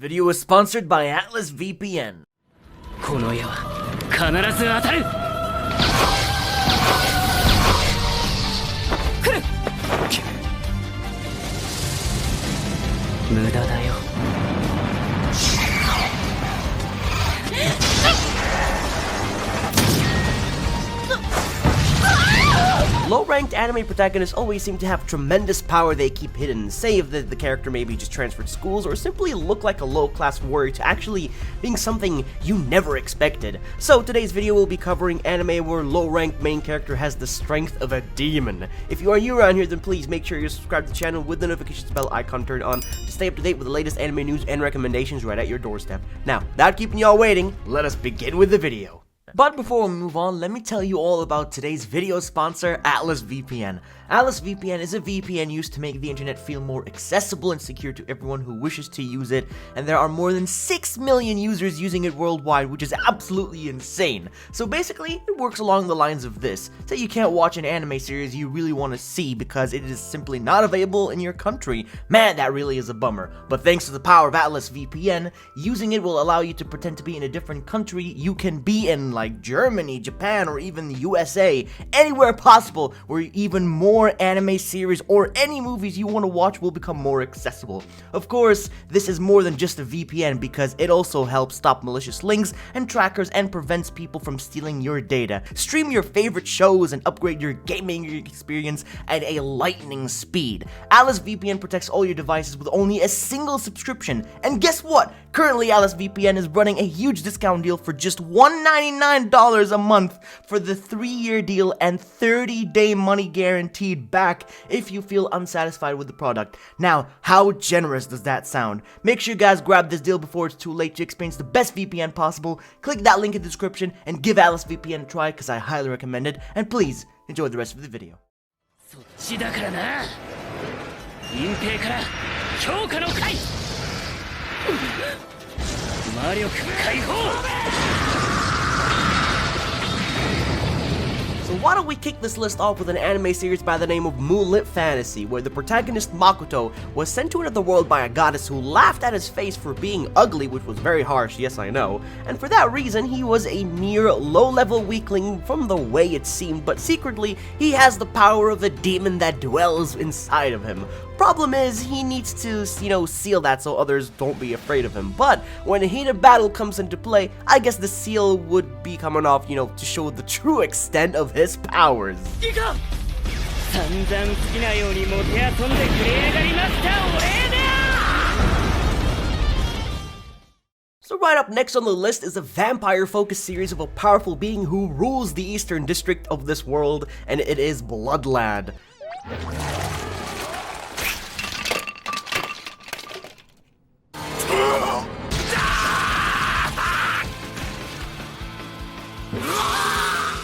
video is sponsored by Atlas VPN. この矢は必ず当たる。来る。無駄だよ。Low-ranked anime protagonists always seem to have tremendous power they keep hidden, say if the character maybe just transferred schools or simply look like a low-class warrior to actually being something you never expected. So today's video will be covering anime where low-ranked main character has the strength of a demon. If you are new around here, then please make sure you subscribe to the channel with the notifications bell icon turned on to stay up to date with the latest anime news and recommendations right at your doorstep. Now, without keeping y'all waiting, let us begin with the video. But before we move on, let me tell you all about today's video sponsor, Atlas VPN. Atlas VPN is a VPN used to make the internet feel more accessible and secure to everyone who wishes to use it, and there are more than 6 million users using it worldwide, which is absolutely insane. So basically, it works along the lines of this. Say you can't watch an anime series you really want to see because it is simply not available in your country. Man, that really is a bummer. But thanks to the power of Atlas VPN, using it will allow you to pretend to be in a different country you can be in, like Germany, Japan, or even the USA, anywhere possible, where even more anime series or any movies you want to watch will become more accessible. Of course, this is more than just a VPN because it also helps stop malicious links and trackers and prevents people from stealing your data. Stream your favorite shows and upgrade your gaming experience at a lightning speed. Atlas VPN protects all your devices with only a single subscription. And guess what? Currently, Atlas VPN is running a huge discount deal for just $199 a month for the 3-year deal and 30-day money guaranteed back if you feel unsatisfied with the product. Now, how generous does that sound? Make sure you guys grab this deal before it's too late to experience the best VPN possible. Click that link in the description and give Atlas VPN a try because I highly recommend it. And please, enjoy the rest of the video. そっちだからな。隠蔽から強化の回。魔力解放。So why don't we kick this list off with an anime series by the name of Moonlit Fantasy, where the protagonist Makoto was sent to another world by a goddess who laughed at his face for being ugly, which was very harsh, yes I know, and for that reason he was a mere low-level weakling from the way it seemed, but secretly he has the power of a demon that dwells inside of him. Problem is, he needs to, seal that so others don't be afraid of him. But when a heated battle comes into play, I guess the seal would be coming off, to show the true extent of his powers. So right up next on the list is a vampire-focused series of a powerful being who rules the eastern district of this world, and it is Bloodlad.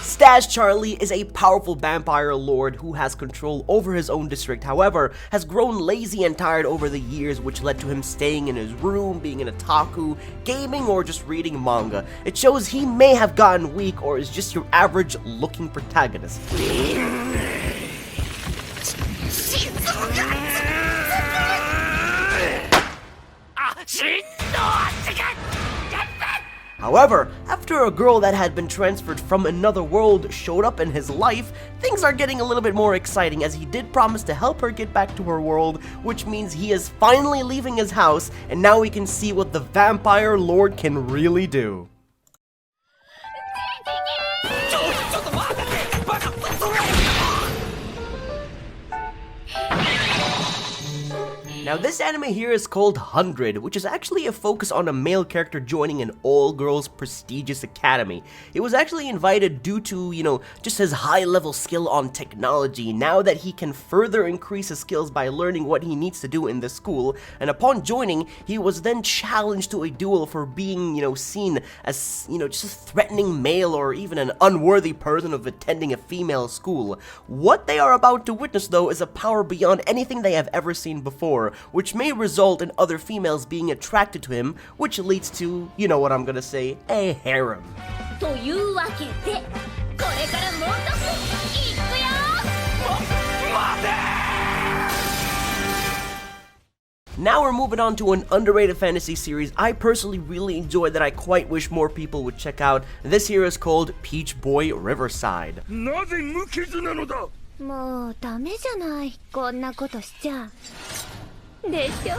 Stash Charlie is a powerful vampire lord who has control over his own district, however, has grown lazy and tired over the years, which led to him staying in his room, being an otaku, gaming, or just reading manga. It shows he may have gotten weak or is just your average looking protagonist. However, after a girl that had been transferred from another world showed up in his life, things are getting a little bit more exciting as he did promise to help her get back to her world, which means he is finally leaving his house, and now we can see what the vampire lord can really do. Now this anime here is called 100, which is actually a focus on a male character joining an all-girls prestigious academy. He was actually invited due to, just his high-level skill on technology, now that he can further increase his skills by learning what he needs to do in the school, and upon joining, he was then challenged to a duel for being, seen as, just a threatening male or even an unworthy person of attending a female school. What they are about to witness, though, is a power beyond anything they have ever seen before, which may result in other females being attracted to him, which leads to, you know what I'm gonna say, a harem. というわけで、これからもう一ついくよ。待て！ Now we're moving on to an underrated fantasy series I personally really enjoyed that I quite wish more people would check out. This here is called Peach Boy Riverside. なぜ無傷なのだ。もうダメじゃない、こんなことしちゃ。でしょ。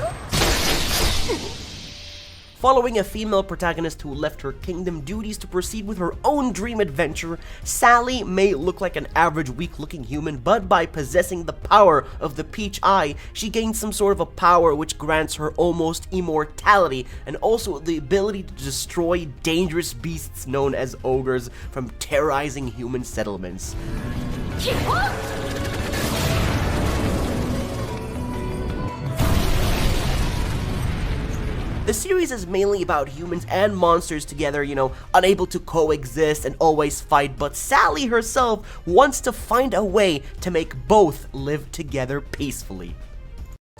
Following a female protagonist who left her kingdom duties to proceed with her own dream adventure, Sally may look like an average weak-looking human, but by possessing the power of the Peach Eye, she gains some sort of a power which grants her almost immortality, and also the ability to destroy dangerous beasts known as ogres from terrorizing human settlements. The series is mainly about humans and monsters together, unable to coexist and always fight, but Sally herself wants to find a way to make both live together peacefully.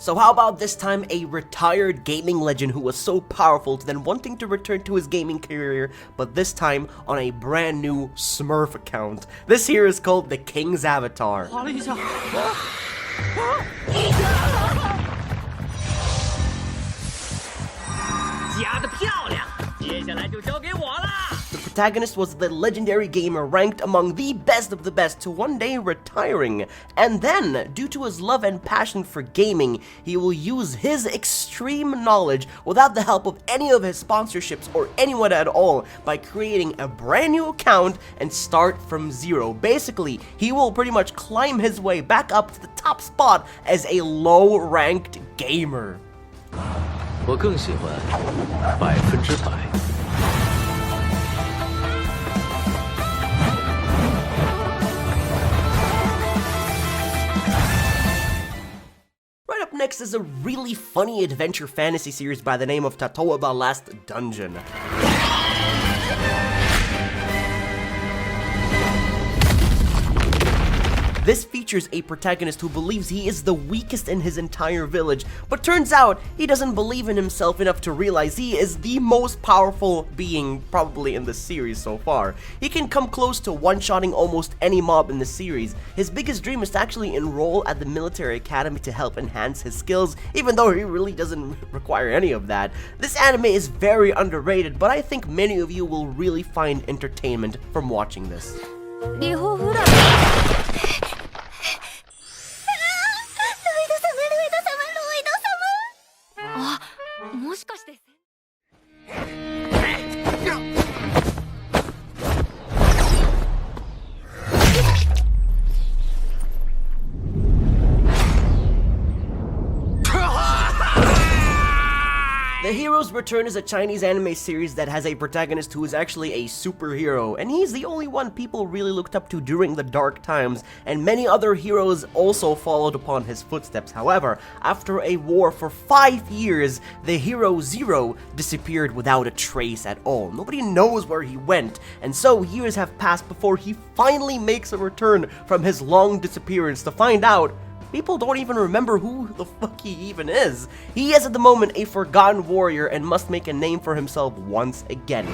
So how about this time a retired gaming legend who was so powerful to then wanting to return to his gaming career, but this time on a brand new Smurf account. This here is called The King's Avatar. 夹得漂亮，接下来就交给我了。 The protagonist was the legendary gamer ranked among the best of the best to one day retiring, and then, due to his love and passion for gaming, he will use his extreme knowledge without the help of any of his sponsorships or anyone at all by creating a brand new account and start from zero. Basically, he will pretty much climb his way back up to the top spot as a low-ranked gamer. 我更喜欢100%。 Right up next is a really funny adventure fantasy series by the name of Tatoeba Last Dungeon. This features a protagonist who believes he is the weakest in his entire village, but turns out he doesn't believe in himself enough to realize he is the most powerful being probably in the series so far. He can come close to one-shotting almost any mob in the series. His biggest dream is to actually enroll at the military academy to help enhance his skills, even though he really doesn't require any of that. This anime is very underrated, but I think many of you will really find entertainment from watching this. リホフラ。 もしかして。 The Hero's Return is a Chinese anime series that has a protagonist who is actually a superhero, and he's the only one people really looked up to during the dark times, and many other heroes also followed upon his footsteps. However, after a war for 5 years, the hero Zero disappeared without a trace at all. Nobody knows where he went, and so years have passed before he finally makes a return from his long disappearance to find out people don't even remember who the fuck he even is. He is at the moment a forgotten warrior and must make a name for himself once again.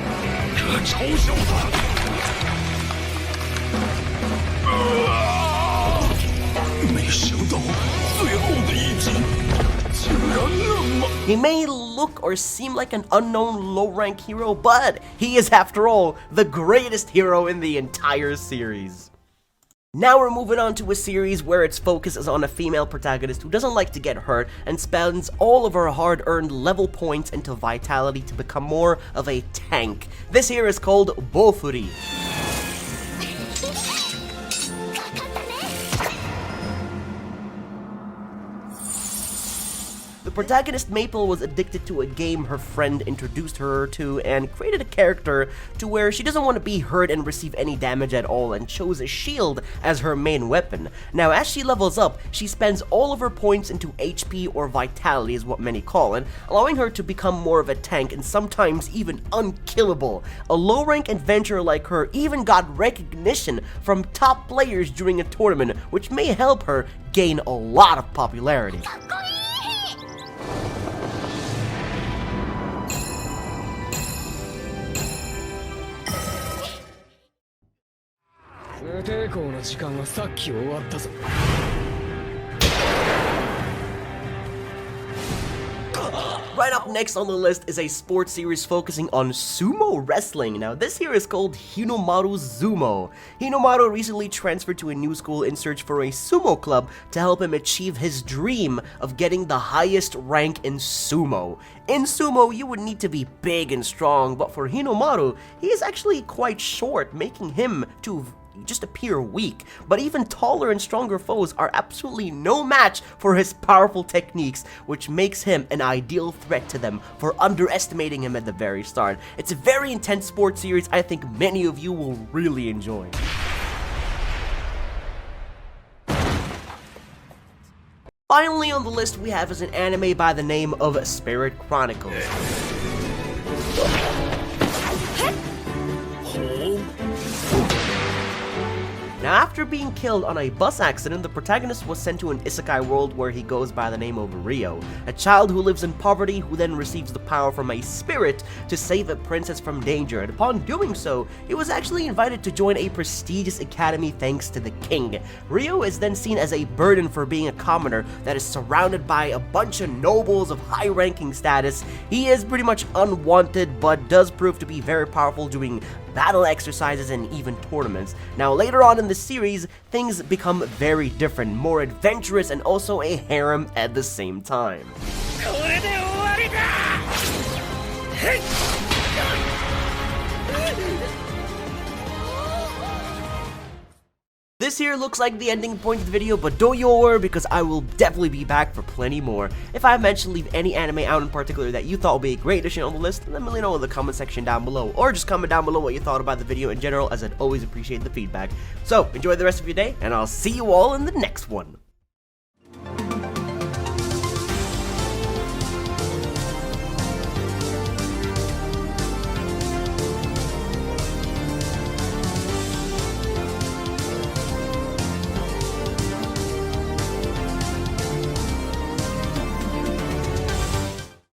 He may look or seem like an unknown low-rank hero, but he is, after all, the greatest hero in the entire series. Now we're moving on to a series where its focus is on a female protagonist who doesn't like to get hurt and spends all of her hard-earned level points into vitality to become more of a tank. This here is called BOFURI. The protagonist Maple was addicted to a game her friend introduced her to and created a character to where she doesn't want to be hurt and receive any damage at all and chose a shield as her main weapon. Now as she levels up, she spends all of her points into HP or vitality is what many call it, allowing her to become more of a tank and sometimes even unkillable. A low-rank adventurer like her even got recognition from top players during a tournament, which may help her gain a lot of popularity. Right up next on the list is a sports series focusing on sumo wrestling. Now this here is called Hinomaru Zumo. Hinomaru recently transferred to a new school in search for a sumo club to help him achieve his dream of getting the highest rank in sumo. In sumo, you would need to be big and strong, but for Hinomaru, he is actually quite short, making him to just appear weak, but even taller and stronger foes are absolutely no match for his powerful techniques, which makes him an ideal threat to them for underestimating him at the very start. It's a very intense sports series I think many of you will really enjoy. Finally on the list we have is an anime by the name of Spirit Chronicles. Now, after being killed on a bus accident, the protagonist was sent to an isekai world where he goes by the name of Rio, a child who lives in poverty who then receives the power from a spirit to save a princess from danger, and upon doing so, he was actually invited to join a prestigious academy thanks to the king. Rio is then seen as a burden for being a commoner that is surrounded by a bunch of nobles of high-ranking status. He is pretty much unwanted, but does prove to be very powerful doing battle exercises and even tournaments. Now later on in the series, things become very different, more adventurous and also a harem at the same time. This here looks like the ending point of the video, but don't you worry because I will definitely be back for plenty more. If I mention leave any anime out in particular that you thought would be a great addition on the list, let me know in the comment section down below, or just comment down below what you thought about the video in general, as I'd always appreciate the feedback. So enjoy the rest of your day, and I'll see you all in the next one.